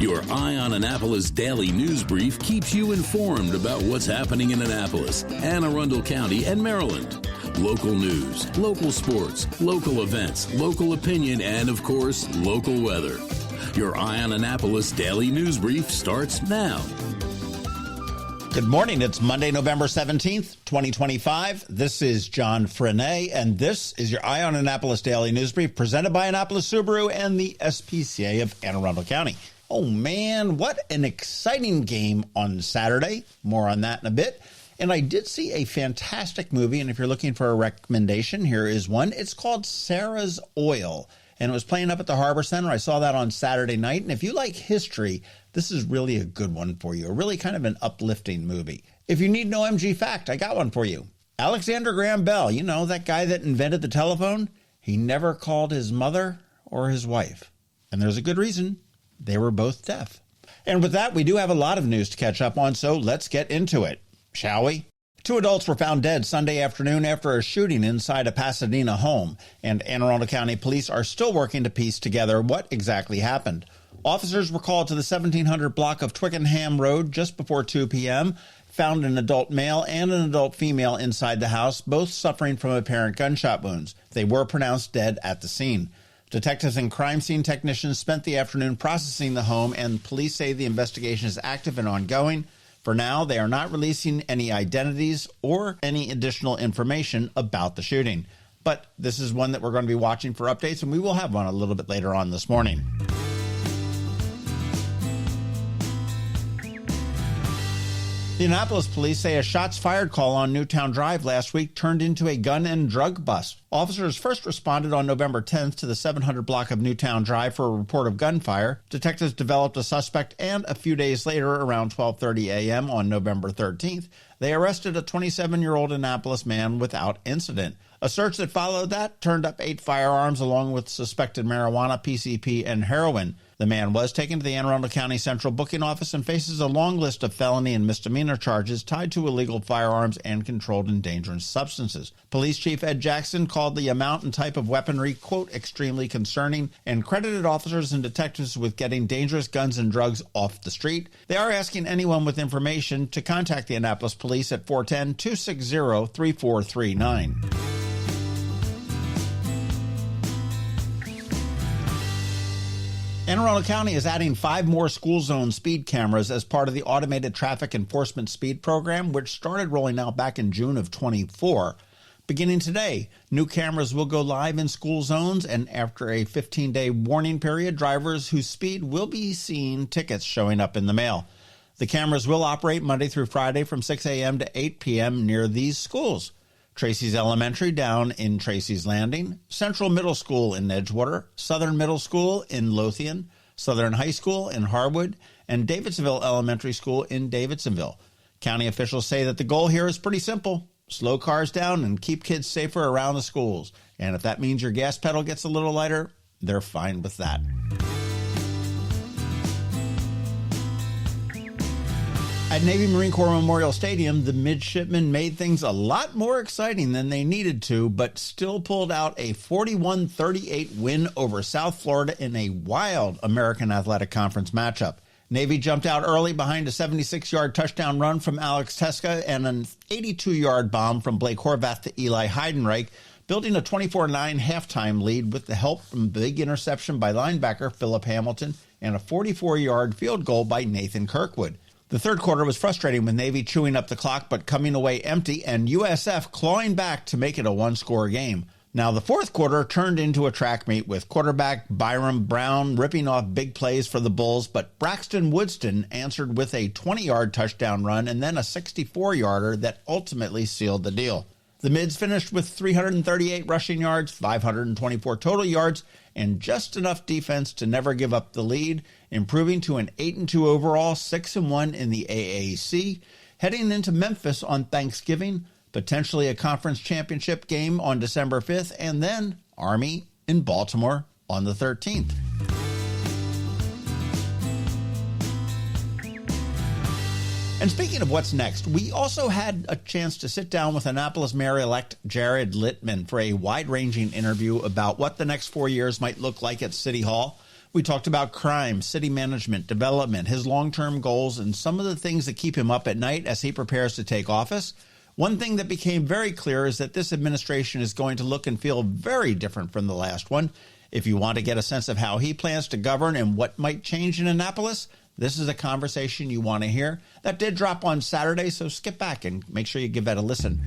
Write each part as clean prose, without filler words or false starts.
Your Eye on Annapolis daily news brief keeps you informed about what's happening in Annapolis, Anne Arundel County, and Maryland. Local news, local sports, local events, local opinion, and, of course, local weather. Your Eye on Annapolis daily news brief starts now. Good morning. It's Monday, November 17th, 2025. This is John Frenaye, and this is your Eye on Annapolis daily news brief presented by Annapolis Subaru and the SPCA of Anne Arundel County. Oh, man, what an exciting game on Saturday. More on that in a bit. And I did see a fantastic movie, and if you're looking for a recommendation, here is one. It's called Sarah's Oil, and it was playing up at the Harbor Center. I saw that on Saturday night, and if you like history, this is really a good one for you, a really kind of an uplifting movie. If you need an OMG fact, I got one for you. Alexander Graham Bell, you know, that guy that invented the telephone, he never called his mother or his wife. And there's a good reason. They were both deaf. And with that, we do have a lot of news to catch up on, so let's get into it, shall we? 2 adults were found dead Sunday afternoon after a shooting inside a Pasadena home, and Anne Arundel County police are still working to piece together what exactly happened. Officers were called to the 1700 block of Twickenham Road just before 2 p.m., found an adult male and an adult female inside the house, both suffering from apparent gunshot wounds. They were pronounced dead at the scene. Detectives and crime scene technicians spent the afternoon processing the home, and police say the investigation is active and ongoing. For now, they are not releasing any identities or any additional information about the shooting. But this is one that we're going to be watching for updates, and we will have one a little bit later on this morning. The Annapolis police say a shots fired call on Newtown Drive last week turned into a gun and drug bust. Officers first responded on November 10th to the 700 block of Newtown Drive for a report of gunfire. Detectives developed a suspect, and a few days later, around 12:30 a.m. on November 13th, they arrested a 27-year-old Annapolis man without incident. A search that followed that turned up 8 firearms along with suspected marijuana, PCP, and heroin. The man was taken to the Anne Arundel County Central Booking Office and faces a long list of felony and misdemeanor charges tied to illegal firearms and controlled and dangerous substances. Police Chief Ed Jackson called the amount and type of weaponry, quote, extremely concerning, and credited officers and detectives with getting dangerous guns and drugs off the street. They are asking anyone with information to contact the Annapolis Police at 410-260-3439. Anne Arundel County is adding 5 more school zone speed cameras as part of the Automated Traffic Enforcement Speed Program, which started rolling out back in June of 24. Beginning today, new cameras will go live in school zones, and after a 15-day warning period, drivers who speed will be seeing tickets showing up in the mail. The cameras will operate Monday through Friday from 6 a.m. to 8 p.m. near these schools: Tracy's Elementary down in Tracy's Landing, Central Middle School in Edgewater, Southern Middle School in Lothian, Southern High School in Harwood, and Davidsonville Elementary School in Davidsonville. County officials say that the goal here is pretty simple: slow cars down and keep kids safer around the schools. And if that means your gas pedal gets a little lighter, they're fine with that. At Navy Marine Corps Memorial Stadium, the midshipmen made things a lot more exciting than they needed to, but still pulled out a 41-38 win over South Florida in a wild American Athletic Conference matchup. Navy jumped out early behind a 76-yard touchdown run from Alex Teska and an 82-yard bomb from Blake Horvath to Eli Heidenreich, building a 24-9 halftime lead with the help from a big interception by linebacker Philip Hamilton and a 44-yard field goal by Nathan Kirkwood. The third quarter was frustrating with Navy chewing up the clock but coming away empty, and USF clawing back to make it a one-score game. Now, the fourth quarter turned into a track meet with quarterback Byram Brown ripping off big plays for the Bulls, but Braxton Woodston answered with a 20-yard touchdown run and then a 64-yarder that ultimately sealed the deal. The Mids finished with 338 rushing yards, 524 total yards, and just enough defense to never give up the lead, improving to an 8-2 overall, 6-1 in the AAC, heading into Memphis on Thanksgiving, potentially a conference championship game on December 5th, and then Army in Baltimore on the 13th. And speaking of what's next, we also had a chance to sit down with Annapolis Mayor-elect Jared Littmann for a wide-ranging interview about what the next 4 years might look like at City Hall. We talked about crime, city management, development, his long-term goals, and some of the things that keep him up at night as he prepares to take office. One thing that became very clear is that this administration is going to look and feel very different from the last one. If you want to get a sense of how he plans to govern and what might change in Annapolis, this is a conversation you want to hear. That did drop on Saturday, so skip back and make sure you give that a listen.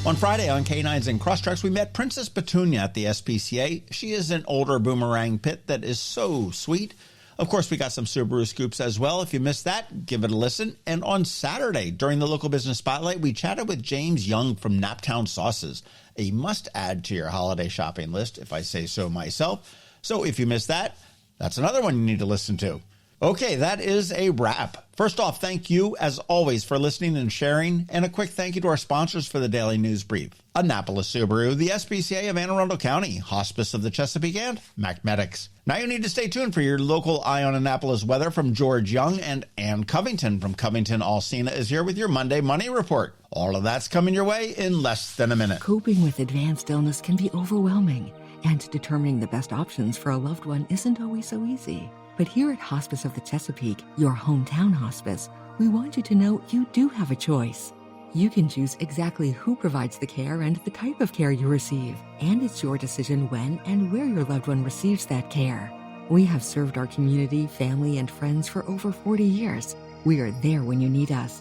On Friday on K9s and Crosstracks, we met Princess Petunia at the SPCA. She is an older boomerang pit that is so sweet. Of course, we got some Subaru scoops as well. If you missed that, give it a listen. And on Saturday, during the Local Business Spotlight, we chatted with James Young from Naptown Sauces, a must-add to your holiday shopping list, if I say so myself. So if you missed that, that's another one you need to listen to. Okay, that is a wrap. First off, thank you, as always, for listening and sharing. And a quick thank you to our sponsors for the Daily News Brief: Annapolis Subaru, the SPCA of Anne Arundel County, Hospice of the Chesapeake, and Mac Medics. Now you need to stay tuned for your local Eye on Annapolis weather from George Young, and Anne Covington from CovingtonAlsina is here with your Monday Money Report. All of that's coming your way in less than a minute. Coping with advanced illness can be overwhelming, and determining the best options for a loved one isn't always so easy. But here at Hospice of the Chesapeake, your hometown hospice, we want you to know you do have a choice. You can choose exactly who provides the care and the type of care you receive, and it's your decision when and where your loved one receives that care. We have served our community, family, and friends for over 40 years. We are there when you need us.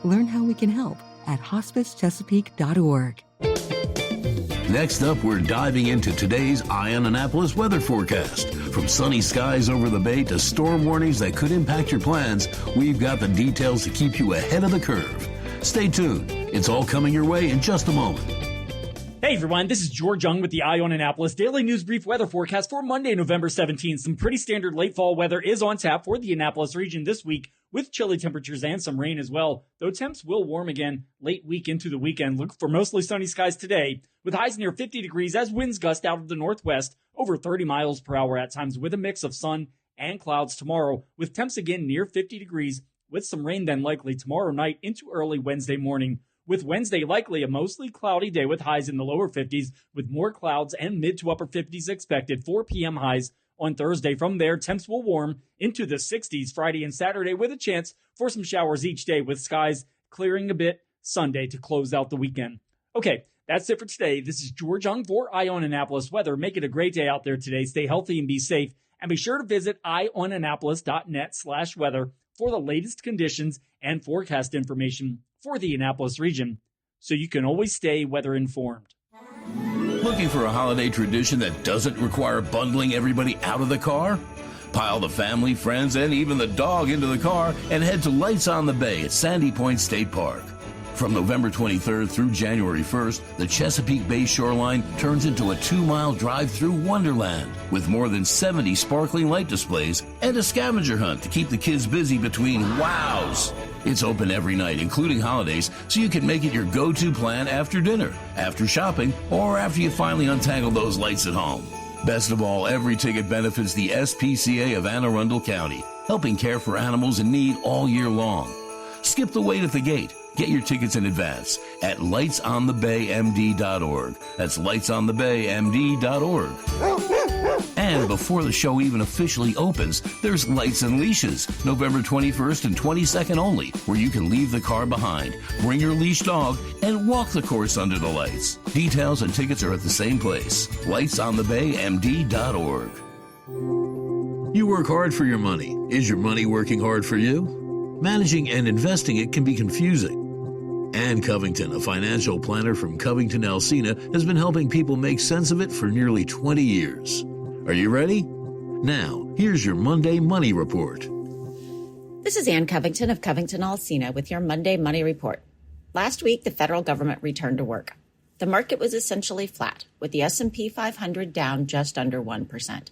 Learn how we can help at hospicechesapeake.org. Next up, we're diving into today's Eye on Annapolis weather forecast. From sunny skies over the bay to storm warnings that could impact your plans, we've got the details to keep you ahead of the curve. Stay tuned. It's all coming your way in just a moment. Hey everyone, this is George Young with the Eye on Annapolis Daily News Brief weather forecast for Monday, November 17th. Some pretty standard late fall weather is on tap for the Annapolis region this week, with chilly temperatures and some rain as well, though temps will warm again late week into the weekend. Look for mostly sunny skies today, with highs near 50 degrees as winds gust out of the northwest over 30 miles per hour at times, with a mix of sun and clouds tomorrow, with temps again near 50 degrees, with some rain then likely tomorrow night into early Wednesday morning. With Wednesday likely a mostly cloudy day with highs in the lower 50s, with more clouds and mid to upper 50s expected. 4 p.m. highs on Thursday. From there, temps will warm into the 60s Friday and Saturday, with a chance for some showers each day, with skies clearing a bit Sunday to close out the weekend. Okay, that's it for today. This is George Young for Eye on Annapolis Weather. Make it a great day out there today. Stay healthy and be safe. And be sure to visit eyeonannapolis.net/weather for the latest conditions and forecast information for the Annapolis region, so you can always stay weather informed. Looking for a holiday tradition that doesn't require bundling everybody out of the car? Pile the family, friends, and even the dog into the car and head to Lights on the Bay at Sandy Point State Park. From November 23rd through January 1st, the Chesapeake Bay shoreline turns into a 2-mile drive-through wonderland with more than 70 sparkling light displays and a scavenger hunt to keep the kids busy between wows. It's open every night, including holidays, so you can make it your go-to plan after dinner, after shopping, or after you finally untangle those lights at home. Best of all, every ticket benefits the SPCA of Anne Arundel County, helping care for animals in need all year long. Skip the wait at the gate. Get your tickets in advance at lightsonthebaymd.org. That's lightsonthebaymd.org. And before the show even officially opens, there's Lights and Leashes, November 21st and 22nd only, where you can leave the car behind, bring your leash dog, and walk the course under the lights. Details and tickets are at the same place, lightsonthebaymd.org. You work hard for your money. Is your money working hard for you? Managing and investing it can be confusing. Anne Covington, a financial planner from CovingtonAlsina, has been helping people make sense of it for nearly 20 years. Are you ready? Now, here's your Monday Money Report. This is Anne Covington of CovingtonAlsina with your Monday Money Report. Last week, the federal government returned to work. The market was essentially flat, with the S&P 500 down just under 1%.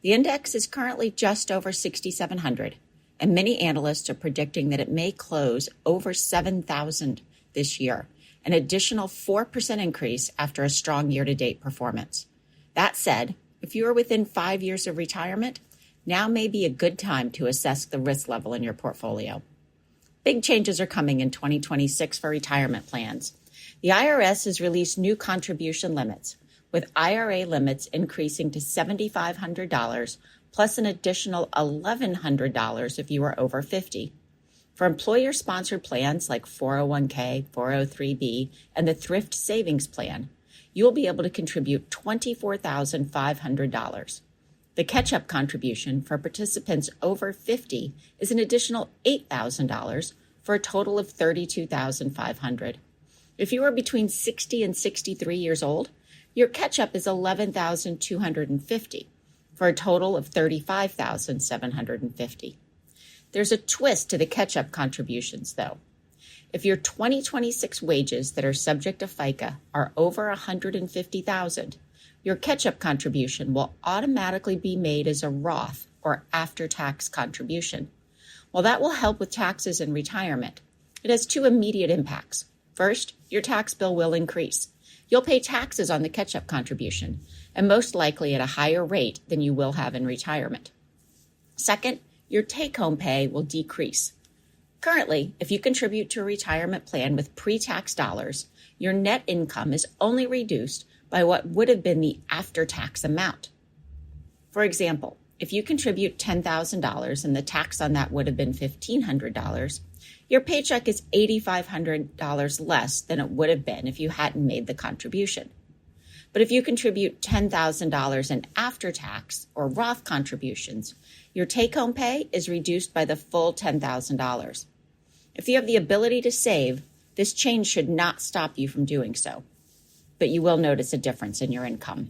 The index is currently just over 6,700, and many analysts are predicting that it may close over 7,000 this year, an additional 4% increase after a strong year-to-date performance. That said, if you are within 5 years of retirement, now may be a good time to assess the risk level in your portfolio. Big changes are coming in 2026 for retirement plans. The IRS has released new contribution limits, with IRA limits increasing to $7,500 plus an additional $1,100 if you are over 50. For employer-sponsored plans like 401k, 403b, and the Thrift Savings Plan, you will be able to contribute $24,500. The catch-up contribution for participants over 50 is an additional $8,000 for a total of $32,500. If you are between 60 and 63 years old, your catch-up is $11,250 for a total of $35,750. There's a twist to the catch-up contributions, though. If your 2026 wages that are subject to FICA are over $150,000, your catch-up contribution will automatically be made as a Roth or after-tax contribution. While that will help with taxes and retirement, it has two immediate impacts. First, your tax bill will increase. You'll pay taxes on the catch-up contribution, and most likely at a higher rate than you will have in retirement. Second, your take-home pay will decrease. Currently, if you contribute to a retirement plan with pre-tax dollars, your net income is only reduced by what would have been the after-tax amount. For example, if you contribute $10,000 and the tax on that would have been $1,500, your paycheck is $8,500 less than it would have been if you hadn't made the contribution. But if you contribute $10,000 in after-tax or Roth contributions, your take-home pay is reduced by the full $10,000. If you have the ability to save, this change should not stop you from doing so, but you will notice a difference in your income.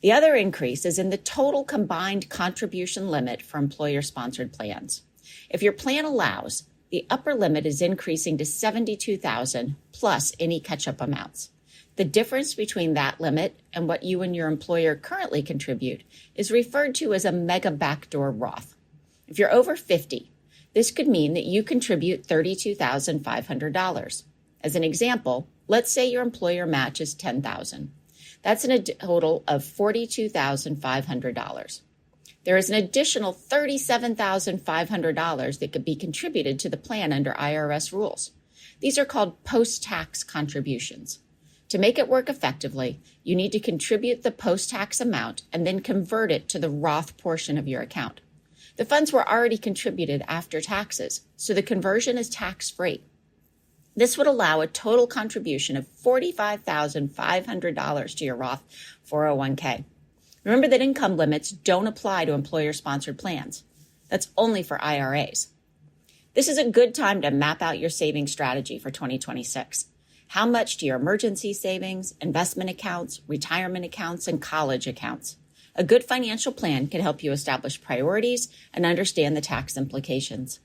The other increase is in the total combined contribution limit for employer-sponsored plans. If your plan allows, the upper limit is increasing to $72,000 plus any catch-up amounts. The difference between that limit and what you and your employer currently contribute is referred to as a mega backdoor Roth. If you're over 50, this could mean that you contribute $32,500. As an example, let's say your employer matches $10,000. That's a total of $42,500. There is an additional $37,500 that could be contributed to the plan under IRS rules. These are called post-tax contributions. To make it work effectively, you need to contribute the post-tax amount and then convert it to the Roth portion of your account. The funds were already contributed after taxes, so the conversion is tax-free. This would allow a total contribution of $45,500 to your Roth 401k. Remember that income limits don't apply to employer-sponsored plans. That's only for IRAs. This is a good time to map out your saving strategy for 2026. How much do your emergency savings, investment accounts, retirement accounts, and college accounts? A good financial plan can help you establish priorities and understand the tax implications.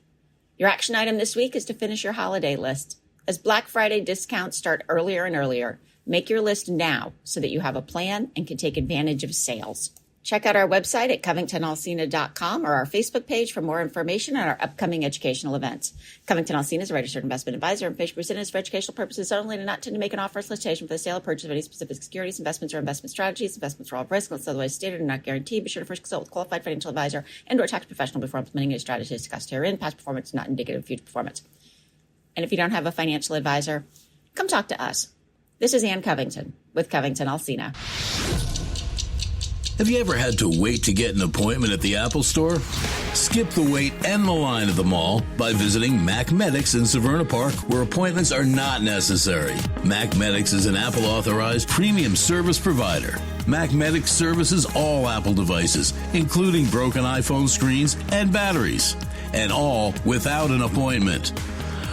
Your action item this week is to finish your holiday list. As Black Friday discounts start earlier and earlier, make your list now so that you have a plan and can take advantage of sales. Check out our website at CovingtonAlsina.com or our Facebook page for more information on our upcoming educational events. Covington-Alsina is a registered investment advisor. Information presented is for educational purposes only and not intended to make an offer or solicitation for the sale or purchase of any specific securities, investments, or investment strategies. Investments are all risk unless otherwise stated and not guaranteed. Be sure to first consult with a qualified financial advisor and/or tax professional before implementing any strategies discussed herein. Past performance is not indicative of future performance. And if you don't have a financial advisor, come talk to us. This is Anne Covington with CovingtonAlsina. Have you ever had to wait to get an appointment at the Apple Store? Skip the wait and the line at the mall by visiting Mac Medics in Severna Park, where appointments are not necessary. Mac Medics is an Apple-authorized premium service provider. Mac Medics services all Apple devices, including broken iPhone screens and batteries, and all without an appointment.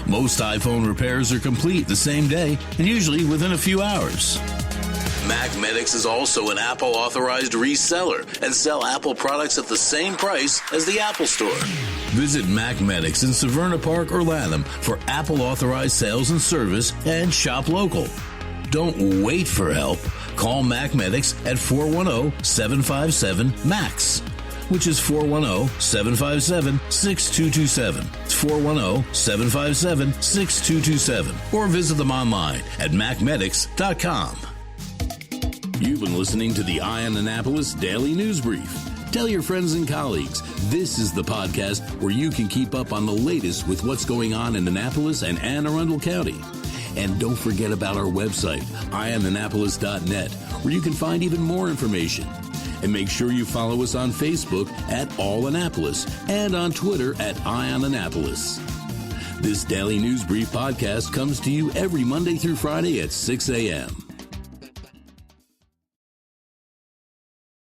Most iPhone repairs are complete the same day and usually within a few hours. Mac Medics is also an Apple-authorized reseller and sell Apple products at the same price as the Apple Store. Visit Mac Medics in Severna Park or Lanham for Apple-authorized sales and service and shop local. Don't wait for help. Call Mac Medics at 410-757-MAX, which is 410-757-6227. It's 410-757-6227. Or visit them online at macmedics.com. You've been listening to the Eye on Annapolis Daily News Brief. Tell your friends and colleagues, this is the podcast where you can keep up on the latest with what's going on in Annapolis and Anne Arundel County. And don't forget about our website, eyeonannapolis.net, where you can find even more information. And make sure you follow us on Facebook at All Annapolis and on Twitter at Eye on Annapolis. This Daily News Brief podcast comes to you every Monday through Friday at 6 a.m.